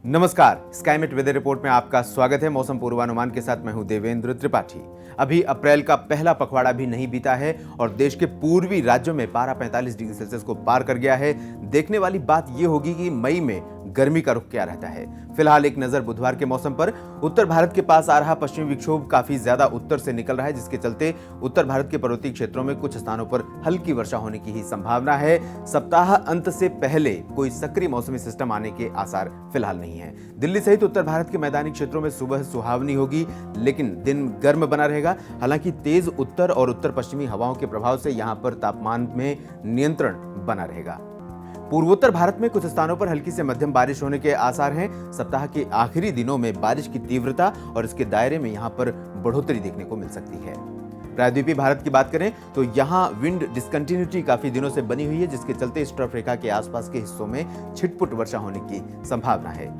नमस्कार, Skymet weather report में आपका स्वागत है। मौसम पूर्वानुमान के साथ मैं हूं देवेंद्र त्रिपाठी। अभी अप्रैल का पहला पखवाड़ा भी नहीं बीता है और देश के पूर्वी राज्यों में पारा 45 डिग्री सेल्सियस को पार कर गया है। देखने वाली बात यह होगी कि मई में गर्मी का रुख क्या रहता है। फिलहाल एक नजर बुधवार के मौसम पर। उत्तर भारत के पास आ रहा पश्चिमी विक्षोभ काफी ज्यादा उत्तर से निकल रहा है, जिसके चलते उत्तर भारत के पर्वतीय क्षेत्रों में कुछ स्थानों पर हल्की वर्षा होने की ही संभावना है। सप्ताह अंत से पहले कोई सक्रिय मौसमी सिस्टम आने के आसार फिलहाल नहीं है। दिल्ली सहित उत्तर भारत के मैदानी क्षेत्रों में सुबह सुहावनी होगी, लेकिन दिन गर्म बना रहेगा। हालांकि तेज उत्तर और उत्तर पश्चिमी हवाओं के प्रभाव से यहां पर तापमान में नियंत्रण बना रहेगा। पूर्वोत्तर भारत में कुछ स्थानों पर हल्की से मध्यम बारिश होने के आसार हैं। सप्ताह के आखिरी दिनों में बारिश की तीव्रता और इसके दायरे में यहां पर बढ़ोतरी देखने को मिल सकती है। प्रायद्वीपीय भारत की बात करें तो यहां विंड डिस्कंटिन्यूटी काफी दिनों से बनी हुई है, जिसके चलते इस ट्रफ रेखा के आसपास के हिस्सों में छिटपुट वर्षा होने की संभावना है।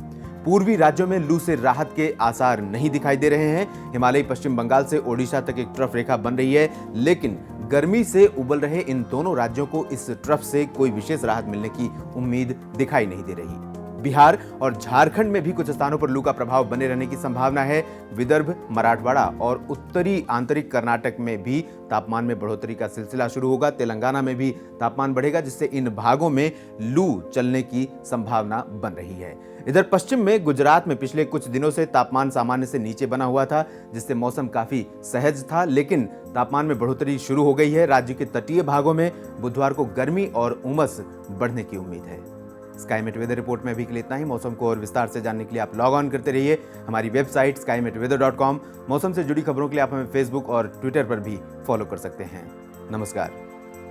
पूर्वी राज्यों में लू से राहत के आसार नहीं दिखाई दे रहे हैं। हिमालयी पश्चिम बंगाल से ओडिशा तक एक ट्रफ रेखा बन रही है, लेकिन गर्मी से उबल रहे इन दोनों राज्यों को इस ट्रफ से कोई विशेष राहत मिलने की उम्मीद दिखाई नहीं दे रही। बिहार और झारखंड में भी कुछ स्थानों पर लू का प्रभाव बने रहने की संभावना है। विदर्भ, मराठवाड़ा और उत्तरी आंतरिक कर्नाटक में भी तापमान में बढ़ोतरी का सिलसिला शुरू होगा। तेलंगाना में भी तापमान बढ़ेगा, जिससे इन भागों में लू चलने की संभावना बन रही है। इधर पश्चिम में गुजरात में पिछले कुछ दिनों से तापमान सामान्य से नीचे बना हुआ था, जिससे मौसम काफी सहज था, लेकिन तापमान में बढ़ोतरी शुरू हो गई है। राज्य के तटीय भागों में बुधवार को गर्मी और उमस बढ़ने की उम्मीद है। स्काईमेट वेदर रिपोर्ट में अभी के लिए इतना ही। मौसम को और विस्तार से जानने के लिए आप लॉग ऑन करते रहिए हमारी वेबसाइट skymetweather.com। मौसम से जुड़ी खबरों के लिए आप हमें फेसबुक और ट्विटर पर भी फॉलो कर सकते हैं। नमस्कार।